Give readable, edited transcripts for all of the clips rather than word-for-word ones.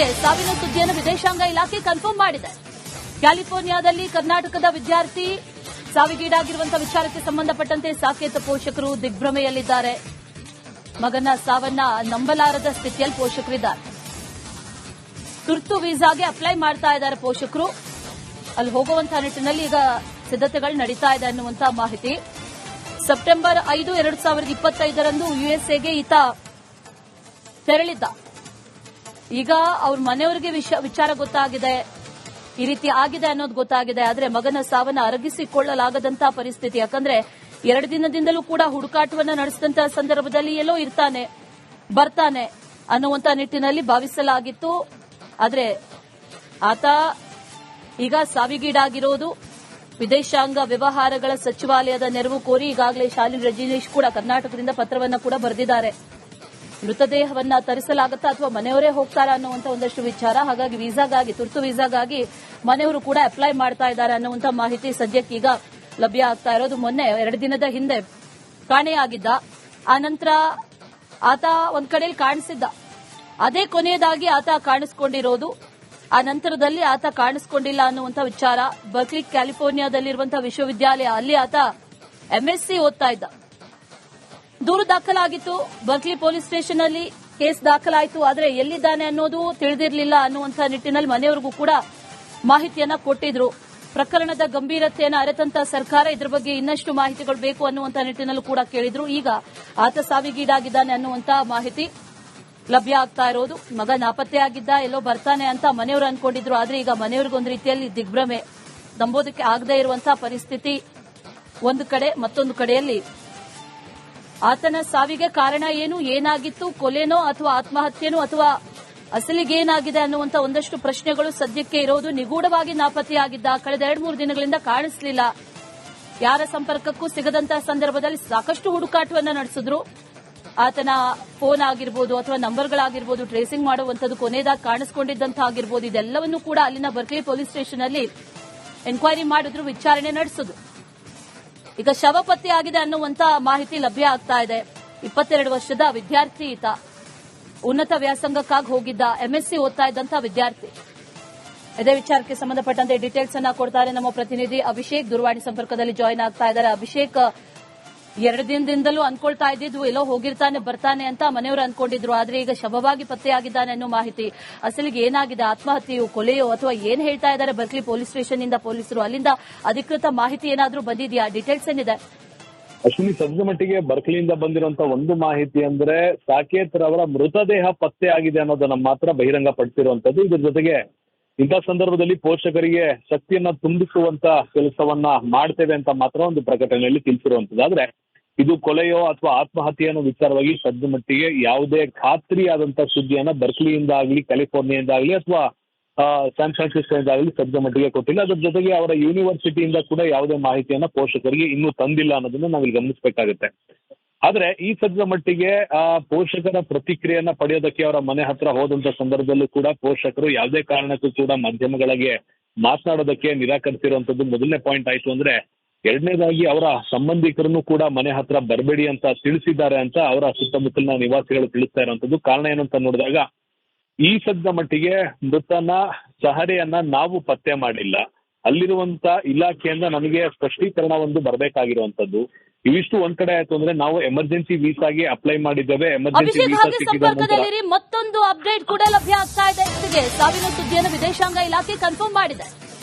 ಜೊತೆಗೆ ಸಾವಿನ ಸುದ್ದಿಯನ್ನು ವಿದೇಶಾಂಗ ಇಲಾಖೆ ಕನ್ಫರ್ಮ್ ಮಾಡಿದೆ. ಕ್ಯಾಲಿಫೋರ್ನಿಯಾದಲ್ಲಿ ಕರ್ನಾಟಕದ ವಿದ್ಯಾರ್ಥಿ ಸಾವಿಗೀಡಾಗಿರುವಂತಹ ವಿಚಾರಕ್ಕೆ ಸಂಬಂಧಪಟ್ಟಂತೆ ಸಾಕೇತ ಪೋಷಕರು ದಿಗ್ಭ್ರಮೆಯಲ್ಲಿದ್ದಾರೆ. ಮಗನ ಸಾವನ್ನ ನಂಬಲಾರದ ಸ್ಥಿತಿಯಲ್ಲಿ ಪೋಷಕರಿದ್ದಾರೆ. ತುರ್ತು ವೀಸಾಗೆ ಅಪ್ಲೈ ಮಾಡ್ತಾ ಇದ್ದಾರೆ ಪೋಷಕರು. ಅಲ್ಲಿ ಹೋಗುವಂತಹ ನಿಟ್ಟಿನಲ್ಲಿ ಈಗ ಸಿದ್ಧತೆಗಳು ನಡೀತಾ ಇದೆ ಅನ್ನುವಂತಹ ಮಾಹಿತಿ. ಸೆಪ್ಟೆಂಬರ್ 5, 2025ರಂದು ಯುಎಸ್ಎಗೆ ಈತ ತೆರಳಿದ್ದ. ಈಗ ಅವ್ರ ಮನೆಯವರಿಗೆ ವಿಚಾರ ಗೊತ್ತಾಗಿದೆ, ಈ ರೀತಿ ಆಗಿದೆ ಅನ್ನೋದು ಗೊತ್ತಾಗಿದೆ. ಆದರೆ ಮಗನ ಸಾವನ್ನ ಅರಗಿಸಿಕೊಳ್ಳಲಾಗದಂತಹ ಪರಿಸ್ಥಿತಿ. ಯಾಕಂದ್ರೆ 2 ದಿನದಿಂದಲೂ ಕೂಡ ಹುಡುಕಾಟವನ್ನು ನಡೆಸಿದಂತಹ ಸಂದರ್ಭದಲ್ಲಿ ಎಲ್ಲೋ ಇರ್ತಾನೆ, ಬರ್ತಾನೆ ಅನ್ನುವಂತ ನಿಟ್ಟಿನಲ್ಲಿ ಭಾವಿಸಲಾಗಿತ್ತು. ಆದರೆ ಆತ ಈಗ ಸಾವಿಗೀಡಾಗಿರೋದು ವಿದೇಶಾಂಗ ವ್ಯವಹಾರಗಳ ಸಚಿವಾಲಯದ ನೆರವು ಕೋರಿ ಈಗಾಗಲೇ ಶಾಲಿನಿ ರಜನೀಶ್ ಕೂಡ ಕರ್ನಾಟಕದಿಂದ ಪತ್ರವನ್ನು ಕೂಡ ಬರೆದಿದ್ದಾರೆ. ಮೃತದೇಹವನ್ನ ತರಿಸಲಾಗುತ್ತಾ ಅಥವಾ ಮನೆಯವರೇ ಹೋಗ್ತಾರಾ ಅನ್ನುವಂತ ಒಂದಷ್ಟು ವಿಚಾರ. ಹಾಗಾಗಿ ವೀಸಾಗಾಗಿ, ತುರ್ತು ವೀಸಾಗಾಗಿ ಮನೆಯವರು ಕೂಡ ಅಪ್ಲೈ ಮಾಡ್ತಾ ಇದ್ದಾರೆ ಅನ್ನುವಂತ ಮಾಹಿತಿ ಸದ್ಯಕ್ಕೆ ಈಗ ಲಭ್ಯ ಆಗ್ತಾ ಇರೋದು. ಮೊನ್ನೆ 2 ದಿನದ ಹಿಂದೆ ಕಾಣೆಯಾಗಿದ್ದ. ಆ ನಂತರ ಆತ ಒಂದ್ ಕಡೆಯಲ್ಲಿ ಕಾಣಿಸಿದ್ದ. ಅದೇ ಕೊನೆಯದಾಗಿ ಆತ ಕಾಣಿಸಿಕೊಂಡಿರೋದು. ಆ ನಂತರದಲ್ಲಿ ಆತ ಕಾಣಿಸಿಕೊಂಡಿಲ್ಲ ಅನ್ನುವಂಥ ವಿಚಾರ. ಬರ್ಕ್ಲಿ ಕ್ಯಾಲಿಫೋರ್ನಿಯಾದಲ್ಲಿರುವಂತಹ ವಿಶ್ವವಿದ್ಯಾಲಯ, ಅಲ್ಲಿ ಆತ ಎಂಎಸ್ಸಿ ಓದ್ತಾ ಇದ್ದ. ದೂರು ದಾಖಲಾಗಿತ್ತು. ಬರ್ಕ್ಲಿ ಪೊಲೀಸ್ ಸ್ಟೇಷನ್ ಅಲ್ಲಿ ಕೇಸ್ ದಾಖಲಾಯಿತು. ಆದರೆ ಎಲ್ಲಿದ್ದಾನೆ ಅನ್ನೋದು ತಿಳಿದಿರಲಿಲ್ಲ ಅನ್ನುವಂಥ ನಿಟ್ಟಿನಲ್ಲಿ ಮನೆಯವರಿಗೂ ಕೂಡ ಮಾಹಿತಿಯನ್ನ ಕೊಟ್ಟಿದ್ರು. ಪ್ರಕರಣದ ಗಂಭೀರತೆಯನ್ನು ಅರಿತಂತ ಸರ್ಕಾರ ಇದರ ಬಗ್ಗೆ ಇನ್ನಷ್ಟು ಮಾಹಿತಿಗಳು ಬೇಕು ಅನ್ನುವಂಥ ನಿಟ್ಟಿನಲ್ಲೂ ಕೂಡ ಕೇಳಿದ್ರು. ಈಗ ಆತ ಸಾವಿಗೀಡಾಗಿದ್ದಾನೆ ಅನ್ನುವಂಥ ಮಾಹಿತಿ ಲಭ್ಯ ಆಗ್ತಾ ಇರೋದು. ಮಗ ನಾಪತ್ತೆಯಾಗಿದ್ದ, ಎಲ್ಲೋ ಬರ್ತಾನೆ ಅಂತ ಮನೆಯವರು ಅನ್ಕೊಂಡಿದ್ರು. ಆದ್ರೆ ಈಗ ಮನೆಯವರಿಗೊಂದು ರೀತಿಯಲ್ಲಿ ದಿಗ್ಭ್ರಮೆ, ನಂಬೋದಕ್ಕೆ ಆಗದೇ ಇರುವಂತಹ ಪರಿಸ್ಥಿತಿ ಒಂದು ಕಡೆ. ಮತ್ತೊಂದು ಕಡೆಯಲ್ಲಿ ಆತನ ಸಾವಿಗೆ ಕಾರಣ ಏನು, ಏನಾಗಿತ್ತು, ಕೊಲೆನೋ ಅಥವಾ ಆತ್ಮಹತ್ಯೆನೋ ಅಥವಾ ಅಸಲಿಗೇನಾಗಿದೆ ಅನ್ನುವಂತ ಒಂದಷ್ಟು ಪ್ರಶ್ನೆಗಳು ಸದ್ಯಕ್ಕೆ ಇರೋದು. ನಿಗೂಢವಾಗಿ ನಾಪತ್ತೆಯಾಗಿದ್ದ, ಕಳೆದ 2-3 ದಿನಗಳಿಂದ ಕಾಣಿಸಲಿಲ್ಲ, ಯಾರ ಸಂಪರ್ಕಕ್ಕೂ ಸಿಗದಂತಹ ಸಂದರ್ಭದಲ್ಲಿ ಸಾಕಷ್ಟು ಹುಡುಕಾಟವನ್ನು ನಡೆಸಿದ್ರು. ಆತನ ಫೋನ್ ಆಗಿರ್ಬೋದು ಅಥವಾ ನಂಬರ್ಗಳಾಗಿರ್ಬೋದು ಟ್ರೇಸಿಂಗ್ ಮಾಡುವಂಥದ್ದು, ಕೊನೆಯದಾಗಿ ಕಾಣಿಸಿಕೊಂಡಿದ್ದಂತಹ ಆಗಿರ್ಬೋದು, ಇದೆಲ್ಲವನ್ನೂ ಕೂಡ ಅಲ್ಲಿನ ಬರ್ಕ್ಲಿ ಪೊಲೀಸ್ ಸ್ಟೇಷನ್ ಅಲ್ಲಿ ಎನ್ಕ್ವೈರಿ ಮಾಡಿದ್ರು, ವಿಚಾರಣೆ ನಡೆಸಿದ್ರು. ಈಗ ಶವ ಪತ್ತೆಯಾಗಿದೆ ಅನ್ನುವಂತ ಮಾಹಿತಿ ಲಭ್ಯ ಆಗ್ತಾ ಇದೆ. 22 ವರ್ಷದ ವಿದ್ಯಾರ್ಥಿ ಈತ. ಉನ್ನತ ವ್ಯಾಸಂಗಕ್ಕಾಗಿ ಹೋಗಿದ್ದ, ಎಂಎಸ್ಸಿ ಓದ್ತಾ ಇದ್ದಂತಹ ವಿದ್ಯಾರ್ಥಿ. ಇದೇ ವಿಚಾರಕ್ಕೆ ಸಂಬಂಧಪಟ್ಟಂತೆ ಡೀಟೇಲ್ಸ್ ಅನ್ನ ಕೊಡ್ತಾರೆ ನಮ್ಮ ಪ್ರತಿನಿಧಿ ಅಭಿಷೇಕ್. ದೂರವಾಣಿ ಸಂಪರ್ಕದಲ್ಲಿ ಜಾಯಿನ್ ಆಗ್ತಾ ಇದ್ದಾರೆ. ಅಭಿಷೇಕ್, 2 ದಿನದಿಂದಲೂ ಅನ್ಕೊಳ್ತಾ ಇದ್ದಿದ್ವು ಎಲ್ಲೋ ಹೋಗಿರ್ತಾನೆ, ಬರ್ತಾನೆ ಅಂತ ಮನೆಯವರು ಅನ್ಕೊಂಡಿದ್ರು. ಆದ್ರೆ ಈಗ ಶವವಾಗಿ ಪತ್ತೆಯಾಗಿದ್ದಾನೆ ಅನ್ನೋ ಮಾಹಿತಿ. ಅಸಲಿಗೆ ಏನಾಗಿದೆ, ಆತ್ಮಹತ್ಯೆಯೋ, ಕೊಲೆಯೋ ಅಥವಾ ಏನ್ ಹೇಳ್ತಾ ಇದ್ದಾರೆ ಬರ್ಕ್ಲಿ ಪೊಲೀಸ್ ಸ್ಟೇಷನ್ ಇಂದ ಪೊಲೀಸರು, ಅಲ್ಲಿಂದ ಅಧಿಕೃತ ಮಾಹಿತಿ ಏನಾದ್ರೂ ಬಂದಿದೆಯಾ? ಡೀಟೇಲ್ಸ್ ಏನಿದೆ? ಅಶ್ವಿನಿ, ಸದ್ಯ ಮಟ್ಟಿಗೆ ಬರ್ಕ್ಲಿಯಿಂದ ಬಂದಿರುವಂತಹ ಒಂದು ಮಾಹಿತಿ ಅಂದ್ರೆ ಸಾಕೇತ್ ರವರ ಮೃತದೇಹ ಪತ್ತೆ ಆಗಿದೆ ಅನ್ನೋದನ್ನ ಮಾತ್ರ ಬಹಿರಂಗ ಪಡಿಸಿರುವಂತದ್ದು. ಇದ್ರ ಜೊತೆಗೆ ಇಂಥ ಸಂದರ್ಭದಲ್ಲಿ ಪೋಷಕರಿಗೆ ಶಕ್ತಿಯನ್ನ ತುಂಬಿಸುವಂತ ಕೆಲಸವನ್ನ ಮಾಡ್ತೇವೆ ಅಂತ ಮಾತ್ರ ಒಂದು ಪ್ರಕಟಣೆಯಲ್ಲಿ ತಿಳಿಸಿರುವಂತದ್ದು. ಆದ್ರೆ ಇದು ಕೊಲೆಯೋ ಅಥವಾ ಆತ್ಮಹತ್ಯೆ ಅನ್ನೋ ವಿಚಾರವಾಗಿ ಸದ್ಯ ಮಟ್ಟಿಗೆ ಯಾವುದೇ ಖಾತ್ರಿಯಾದಂತ ಸುದ್ದಿಯನ್ನ ಬರ್ಕ್ಲಿಯಿಂದ ಆಗಲಿ, ಕ್ಯಾಲಿಫೋರ್ನಿಯಾದಿಂದ ಆಗಲಿ ಅಥವಾ ಸ್ಯಾನ್ ಫ್ರಾನ್ಸಿಸ್ಕೋದಿಂದ ಆಗಲಿ ಸದ್ಯ ಮಟ್ಟಿಗೆ ಕೊಟ್ಟಿಲ್ಲ. ಅದ್ರ ಜೊತೆಗೆ ಅವರ ಯೂನಿವರ್ಸಿಟಿಯಿಂದ ಕೂಡ ಯಾವುದೇ ಮಾಹಿತಿಯನ್ನ ಪೋಷಕರಿಗೆ ಇನ್ನೂ ತಂದಿಲ್ಲ ಅನ್ನೋದನ್ನ ನಾವಿಲ್ಲಿ ಗಮನಿಸಬೇಕಾಗುತ್ತೆ. ಆದ್ರೆ ಈ ಸದ್ಯ ಮಟ್ಟಿಗೆ ಪೋಷಕರ ಪ್ರತಿಕ್ರಿಯೆಯನ್ನ ಪಡೆಯೋದಕ್ಕೆ ಅವರ ಮನೆ ಹತ್ರ ಹೋದಂತ ಸಂದರ್ಭದಲ್ಲೂ ಕೂಡ ಪೋಷಕರು ಯಾವುದೇ ಕಾರಣಕ್ಕೂ ಕೂಡ ಮಾಧ್ಯಮಗಳಿಗೆ ಮಾತನಾಡೋದಕ್ಕೆ ನಿರಾಕರಿಸಿರುವಂತದ್ದು ಮೊದಲನೇ ಪಾಯಿಂಟ್ ಆಯ್ತು. ಅಂದ್ರೆ ಎರಡನೇದಾಗಿ ಅವರ ಸಂಬಂಧಿಕರನ್ನು ಕೂಡ ಮನೆ ಹತ್ರ ಬರಬೇಡಿ ಅಂತ ತಿಳಿಸಿದ್ದಾರೆ ಅಂತ ಅವರ ಸುತ್ತಮುತ್ತಲಿನ ನಿವಾಸಿಗಳು ತಿಳಿಸ್ತಾ ಇರುವಂತದ್ದು. ಕಾರಣ ಏನಂತ ನೋಡಿದಾಗ ಈ ಸದ್ಯ ಮಟ್ಟಿಗೆ ಮೃತನ ಚಹರೆಯನ್ನ ನಾವು ಪತ್ತೆ ಮಾಡಿಲ್ಲ, ಅಲ್ಲಿರುವಂತ ಇಲಾಖೆಯಿಂದ ನಮಗೆ ಸ್ಪಷ್ಟೀಕರಣ ಒಂದು ಬರಬೇಕಾಗಿರುವಂತದ್ದು. ಇವಿಷ್ಟು ಒಂದ್ ಕಡೆ ಆಯ್ತು ಅಂದ್ರೆ ನಾವು ಎಮರ್ಜೆನ್ಸಿ ವೀಸಾಗೆ ಅಪ್ಲೈ ಮಾಡಿದ್ದೇವೆ. ಎಮರ್ಜೆನ್ಸಿ ವೀಸಾ ಸಂಪರ್ಕದಲ್ಲಿ ಮತ್ತೊಂದು ಅಪ್ಡೇಟ್ ಕೂಡ ಲಭ್ಯ ಆಗ್ತಾ ಇದೆ. ಜೊತೆಗೆ ಸಾವಿನ ಸುದ್ದಿಯನ್ನು ವಿದೇಶಾಂಗ ಇಲಾಖೆ ಕನ್ಫರ್ಮ್ ಮಾಡಿದೆ.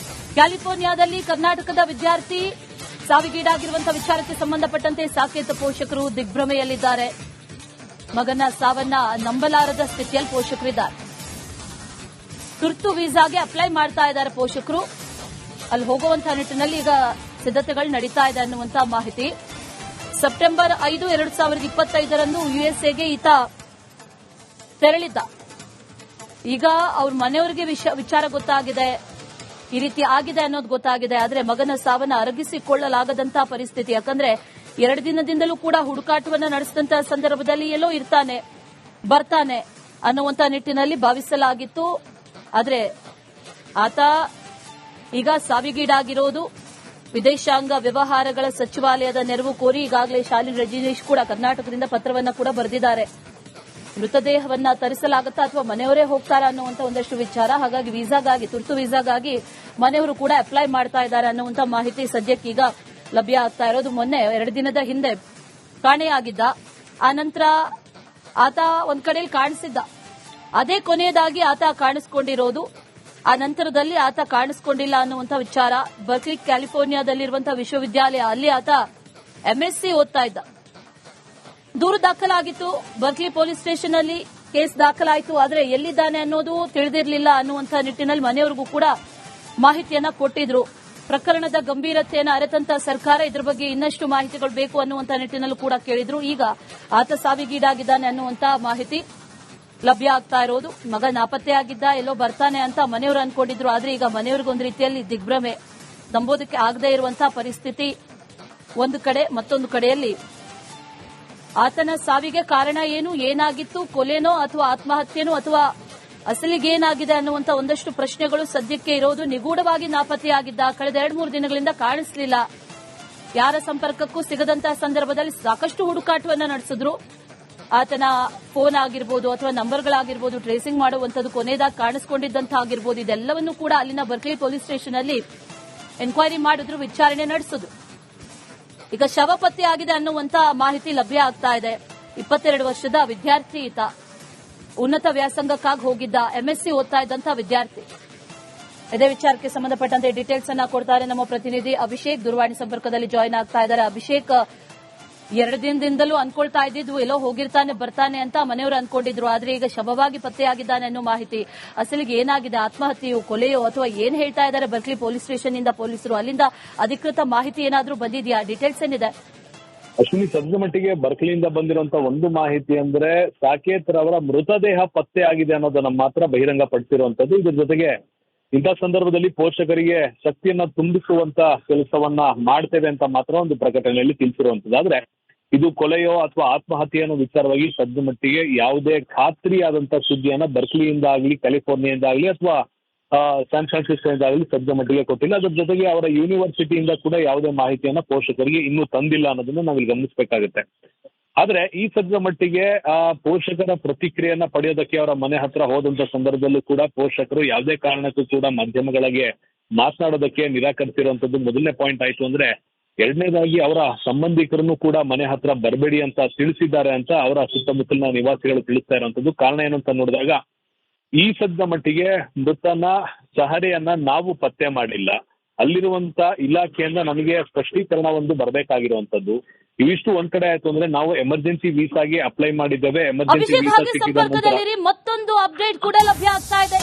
ಕ್ಯಾಲಿಫೋರ್ನಿಯಾದಲ್ಲಿ ಕರ್ನಾಟಕದ ವಿದ್ಯಾರ್ಥಿ ಸಾವಿಗೀಡಾಗಿರುವಂತಹ ವಿಚಾರಕ್ಕೆ ಸಂಬಂಧಪಟ್ಟಂತೆ ಸಾಕೇತ ಪೋಷಕರು ದಿಗ್ಭ್ರಮೆಯಲ್ಲಿದ್ದಾರೆ. ಮಗನ ಸಾವನ್ನ ನಂಬಲಾರದ ಸ್ಥಿತಿಯಲ್ಲಿ ಪೋಷಕರಿದ್ದಾರೆ. ತುರ್ತು ವೀಸಾಗೆ ಅಪ್ಲೈ ಮಾಡ್ತಾ ಇದ್ದಾರೆ ಪೋಷಕರು. ಅಲ್ಲಿ ಹೋಗುವಂತಹ ನಿಟ್ಟಿನಲ್ಲಿ ಈಗ ಸಿದ್ಧತೆಗಳು ನಡೀತಾ ಇದೆ ಅನ್ನುವಂತಹ ಮಾಹಿತಿ. ಸೆಪ್ಟೆಂಬರ್ 5, 2025ರಂದು ಯುಎಸ್ಎಗೆ ಈತ ತೆರಳಿದ್ದ. ಈಗ ಅವ್ರ ಮನೆಯವರಿಗೆ ವಿಚಾರ ಗೊತ್ತಾಗಿದೆ, ಈ ರೀತಿ ಆಗಿದೆ ಅನ್ನೋದು ಗೊತ್ತಾಗಿದೆ. ಆದರೆ ಮಗನ ಸಾವನ್ನ ಅರಗಿಸಿಕೊಳ್ಳಲಾಗದಂತಹ ಪರಿಸ್ಥಿತಿ. ಯಾಕಂದ್ರೆ 2 ದಿನದಿಂದಲೂ ಕೂಡ ಹುಡುಕಾಟವನ್ನು ನಡೆಸಿದಂತಹ ಸಂದರ್ಭದಲ್ಲಿ ಎಲ್ಲೋ ಇರ್ತಾನೆ, ಬರ್ತಾನೆ ಅನ್ನುವಂಥ ನಿಟ್ಟಿನಲ್ಲಿ ಭಾವಿಸಲಾಗಿತ್ತು. ಆದರೆ ಆತ ಈಗ ಸಾವಿಗೀಡಾಗಿರೋದು ವಿದೇಶಾಂಗ ವ್ಯವಹಾರಗಳ ಸಚಿವಾಲಯದ ನೆರವು ಕೋರಿ ಈಗಾಗಲೇ ಶಾಲಿನಿ ರಜನೀಶ್ ಕೂಡ ಕರ್ನಾಟಕದಿಂದ ಪತ್ರವನ್ನು ಕೂಡ ಬರೆದಿದ್ದಾರೆ. ಮೃತದೇಹವನ್ನ ತರಿಸಲಾಗುತ್ತಾ ಅಥವಾ ಮನೆಯವರೇ ಹೋಗ್ತಾರಾ ಅನ್ನುವಂತ ಒಂದಷ್ಟು ವಿಚಾರ. ಹಾಗಾಗಿ ವೀಸಾಗಾಗಿ, ತುರ್ತು ವೀಸಾಗಾಗಿ ಮನೆಯವರು ಕೂಡ ಅಪ್ಲೈ ಮಾಡ್ತಾ ಇದ್ದಾರೆ ಅನ್ನುವಂತ ಮಾಹಿತಿ ಸದ್ಯಕ್ಕೀಗ ಲಭ್ಯ ಆಗ್ತಾ ಇರೋದು. ಮೊನ್ನೆ 2 ದಿನದ ಹಿಂದೆ ಕಾಣೆಯಾಗಿದ್ದ, ಆನಂತರ ಆತ ಒಂದ್ ಕಡೆಯಲ್ಲಿ ಕಾಣಿಸಿದ್ದ, ಅದೇ ಕೊನೆಯದಾಗಿ ಆತ ಕಾಣಿಸಿಕೊಂಡಿರೋದು. ಆ ನಂತರದಲ್ಲಿ ಆತ ಕಾಣಿಸಿಕೊಂಡಿಲ್ಲ ಅನ್ನುವಂಥ ವಿಚಾರ. ಬರ್ಕ್ಲಿ ಕ್ಯಾಲಿಫೋರ್ನಿಯಾದಲ್ಲಿರುವಂತಹ ವಿಶ್ವವಿದ್ಯಾಲಯ, ಅಲ್ಲಿ ಆತ MSc ಓದ್ತಾ ಇದ್ದ. ದೂರು ದಾಖಲಾಗಿತ್ತು, ಬರ್ಕ್ಲಿ ಪೊಲೀಸ್ ಸ್ಟೇಷನ್ ಅಲ್ಲಿ ಕೇಸ್ ದಾಖಲಾಯಿತು. ಆದರೆ ಎಲ್ಲಿದ್ದಾನೆ ಅನ್ನೋದು ತಿಳಿದಿರಲಿಲ್ಲ ಅನ್ನುವಂಥ ನಿಟ್ಟಿನಲ್ಲಿ ಮನೆಯವರಿಗೂ ಕೂಡ ಮಾಹಿತಿಯನ್ನ ಕೊಟ್ಟಿದ್ರು. ಪ್ರಕರಣದ ಗಂಭೀರತೆಯನ್ನು ಅರಿತಂತ ಸರ್ಕಾರ ಇದರ ಬಗ್ಗೆ ಇನ್ನಷ್ಟು ಮಾಹಿತಿಗಳು ಬೇಕು ಅನ್ನುವಂಥ ನಿಟ್ಟಿನಲ್ಲೂ ಕೂಡ ಕೇಳಿದ್ರು. ಈಗ ಆತ ಸಾವಿಗೀಡಾಗಿದ್ದಾನೆ ಅನ್ನುವಂಥ ಮಾಹಿತಿ ಲಭ್ಯ ಆಗ್ತಾ ಇರೋದು. ಮಗ ನಾಪತ್ತೆಯಾಗಿದ್ದ, ಎಲ್ಲೋ ಬರ್ತಾನೆ ಅಂತ ಮನೆಯವರು ಅನ್ಕೊಂಡಿದ್ರು. ಆದ್ರೆ ಈಗ ಮನೆಯವರಿಗೊಂದು ರೀತಿಯಲ್ಲಿ ದಿಗ್ಭ್ರಮೆ, ನಂಬೋದಕ್ಕೆ ಆಗದೇ ಇರುವಂತಹ ಪರಿಸ್ಥಿತಿ ಒಂದು ಕಡೆ. ಮತ್ತೊಂದು ಕಡೆಯಲ್ಲಿ ಆತನ ಸಾವಿಗೆ ಕಾರಣ ಏನು, ಏನಾಗಿತ್ತು, ಕೊಲೆನೋ ಅಥವಾ ಆತ್ಮಹತ್ಯೆನೋ ಅಥವಾ ಅಸಲಿಗೇನಾಗಿದೆ ಅನ್ನುವಂಥ ಒಂದಷ್ಟು ಪ್ರಶ್ನೆಗಳು ಸದ್ಯಕ್ಕೆ ಇರೋದು. ನಿಗೂಢವಾಗಿ ನಾಪತ್ತೆಯಾಗಿದ್ದ, ಕಳೆದ 2-3 ದಿನಗಳಿಂದ ಕಾಣಿಸಲಿಲ್ಲ, ಯಾರ ಸಂಪರ್ಕಕ್ಕೂ ಸಿಗದಂತಹ ಸಂದರ್ಭದಲ್ಲಿ ಸಾಕಷ್ಟು ಹುಡುಕಾಟವನ್ನ ನಡೆಸಿದ್ರು. ಆತನ ಫೋನ್ ಆಗಿರ್ಬೋದು ಅಥವಾ ನಂಬರ್ಗಳಾಗಿರ್ಬೋದು ಟ್ರೇಸಿಂಗ್ ಮಾಡುವಂಥದ್ದು, ಕೊನೆಯದಾಗಿ ಕಾಣಿಸಿಕೊಂಡಿದ್ದಂತಹ ಆಗಿರ್ಬೋದು, ಇದೆಲ್ಲವನ್ನೂ ಕೂಡ ಅಲ್ಲಿನ ಬರ್ಕ್ಲಿ ಪೊಲೀಸ್ ಸ್ಟೇಷನ್ ಅಲ್ಲಿ ಎನ್ಕ್ವೈರಿ ಮಾಡಿದ್ರು, ವಿಚಾರಣೆ ನಡೆಸಿದ್ರು. ಈಗ ಶವ ಪತ್ತೆಯಾಗಿದೆ ಅನ್ನುವಂತ ಮಾಹಿತಿ ಲಭ್ಯ ಆಗ್ತಾ ಇದೆ. 22 ವರ್ಷದ ವಿದ್ಯಾರ್ಥಿ ಈತ, ಉನ್ನತ ವ್ಯಾಸಂಗಕ್ಕಾಗಿ ಹೋಗಿದ್ದ, MSc ಓದ್ತಾ ಇದ್ದಂತಹ ವಿದ್ಯಾರ್ಥಿ. ಇದೇ ವಿಚಾರಕ್ಕೆ ಸಂಬಂಧಪಟ್ಟಂತೆ ಡೀಟೇಲ್ಸ್ ಅನ್ನ ಕೊಡ್ತಾರೆ ನಮ್ಮ ಪ್ರತಿನಿಧಿ ಅಭಿಷೇಕ್. ದೂರವಾಣಿ ಸಂಪರ್ಕದಲ್ಲಿ ಜಾಯಿನ್ ಆಗ್ತಾ ಇದ್ದಾರೆ. ಅಭಿಷೇಕ್, 2 ದಿನದಿಂದಲೂ ಅನ್ಕೊಳ್ತಾ ಇದ್ದಿದ್ದು ಎಲ್ಲೋ ಹೋಗಿರ್ತಾನೆ ಬರ್ತಾನೆ ಅಂತ ಮನೆಯವರು ಅನ್ಕೊಂಡಿದ್ರು. ಆದ್ರೆ ಈಗ ಶವವಾಗಿ ಪತ್ತೆಯಾಗಿದ್ದಾನೆ ಅನ್ನೋ ಮಾಹಿತಿ, ಅಸಲಿಗೆ ಏನಾಗಿದೆ, ಆತ್ಮಹತ್ಯೆಯೋ ಕೊಲೆಯೋ ಅಥವಾ ಏನ್ ಹೇಳ್ತಾ ಇದ್ದಾರೆ ಬರ್ಕ್ಲಿ ಪೊಲೀಸ್ ಸ್ಟೇಷನ್ ಇಂದ ಪೊಲೀಸರು, ಅಲ್ಲಿಂದ ಅಧಿಕೃತ ಮಾಹಿತಿ ಏನಾದ್ರೂ ಬಂದಿದೆಯಾ? ಡೀಟೇಲ್ಸ್ ಏನಿದೆ? ಅಶ್ವಿನಿ, ಸದ್ಯ ಮಟ್ಟಿಗೆ ಬರ್ಕ್ಲಿಯಿಂದ ಬಂದಿರುವಂತ ಒಂದು ಮಾಹಿತಿ ಅಂದ್ರೆ ಸಾಕೇತ್ ರವರ ಮೃತದೇಹ ಪತ್ತೆ ಆಗಿದೆ ಅನ್ನೋದನ್ನ ಮಾತ್ರ ಬಹಿರಂಗ ಪಡಿಸಿರುವಂತದ್ದು. ಇದ್ರ ಜೊತೆಗೆ ಇಂಥ ಸಂದರ್ಭದಲ್ಲಿ ಪೋಷಕರಿಗೆ ಶಕ್ತಿಯನ್ನ ತುಂಬಿಸುವಂತ ಕೆಲಸವನ್ನ ಮಾಡ್ತೇವೆ ಅಂತ ಮಾತ್ರ ಒಂದು ಪ್ರಕಟಣೆಯಲ್ಲಿ ತಿಳಿಸಿರುವಂತದ್ದು. ಆದ್ರೆ ಇದು ಕೊಲೆಯೋ ಅಥವಾ ಆತ್ಮಹತ್ಯೆ ಅನ್ನೋ ವಿಚಾರವಾಗಿ ಸದ್ಯ ಮಟ್ಟಿಗೆ ಯಾವುದೇ ಖಾತ್ರಿಯಾದಂತ ಸುದ್ದಿಯನ್ನ ಬರ್ಕ್ಲಿಯಿಂದ ಆಗಲಿ, ಕ್ಯಾಲಿಫೋರ್ನಿಯಾದಿಂದ ಆಗಲಿ ಅಥವಾ ಸ್ಯಾನ್ ಫ್ರಾನ್ಸಿಸ್ಕೋದಿಂದ ಆಗಲಿ ಸದ್ಯ ಮಟ್ಟಿಗೆ ಕೊಟ್ಟಿಲ್ಲ. ಅದ್ರ ಜೊತೆಗೆ ಅವರ ಯೂನಿವರ್ಸಿಟಿಯಿಂದ ಕೂಡ ಯಾವುದೇ ಮಾಹಿತಿಯನ್ನ ಪೋಷಕರಿಗೆ ಇನ್ನೂ ತಂದಿಲ್ಲ ಅನ್ನೋದನ್ನ ನಾವಿಲ್ಲಿ ಗಮನಿಸಬೇಕಾಗುತ್ತೆ. ಆದ್ರೆ ಈ ಸದ್ಯ ಮಟ್ಟಿಗೆ ಪೋಷಕರ ಪ್ರತಿಕ್ರಿಯೆಯನ್ನ ಪಡೆಯೋದಕ್ಕೆ ಅವರ ಮನೆ ಹತ್ರ ಹೋದಂತ ಸಂದರ್ಭದಲ್ಲೂ ಕೂಡ ಪೋಷಕರು ಯಾವುದೇ ಕಾರಣಕ್ಕೂ ಕೂಡ ಮಾಧ್ಯಮಗಳಿಗೆ ಮಾತನಾಡೋದಕ್ಕೆ ನಿರಾಕರಿಸಿರುವಂತದ್ದು ಮೊದಲನೇ ಪಾಯಿಂಟ್ ಆಯ್ತು. ಅಂದ್ರೆ ಎರಡನೇದಾಗಿ ಅವರ ಸಂಬಂಧಿಕರನ್ನು ಕೂಡ ಮನೆ ಹತ್ರ ಬರಬೇಡಿ ಅಂತ ತಿಳಿಸಿದ್ದಾರೆ ಅಂತ ಅವರ ಸುತ್ತಮುತ್ತಲಿನ ನಿವಾಸಿಗಳು ತಿಳಿಸ್ತಾ ಇರುವಂತದ್ದು. ಕಾರಣ ಏನಂತ ನೋಡಿದಾಗ, ಈ ಸದ್ಯ ಮಟ್ಟಿಗೆ ಮೃತನ ಚಹರೆಯನ್ನ ನಾವು ಪತ್ತೆ ಮಾಡಿಲ್ಲ, ಅಲ್ಲಿರುವಂತ ಇಲಾಖೆಯಿಂದ ನಮಗೆ ಸ್ಪಷ್ಟೀಕರಣ ಒಂದು ಬರಬೇಕಾಗಿರುವಂತದ್ದು. ಇವಿಷ್ಟು ಒಂದ್ ಕಡೆ ಆಯ್ತು ಅಂದ್ರೆ ನಾವು ಎಮರ್ಜೆನ್ಸಿ ವೀಸಾಗೆ ಅಪ್ಲೈ ಮಾಡಿದ್ದೇವೆ. ಎಮರ್ಜೆನ್ಸಿ ವೀಸಾ ಸಿಕ್ಕಿದ ನಂತರ ಮತ್ತೊಂದು ಅಪ್ಡೇಟ್ ಕೂಡ ಲಭ್ಯ ಆಗ್ತಾ ಇದೆ.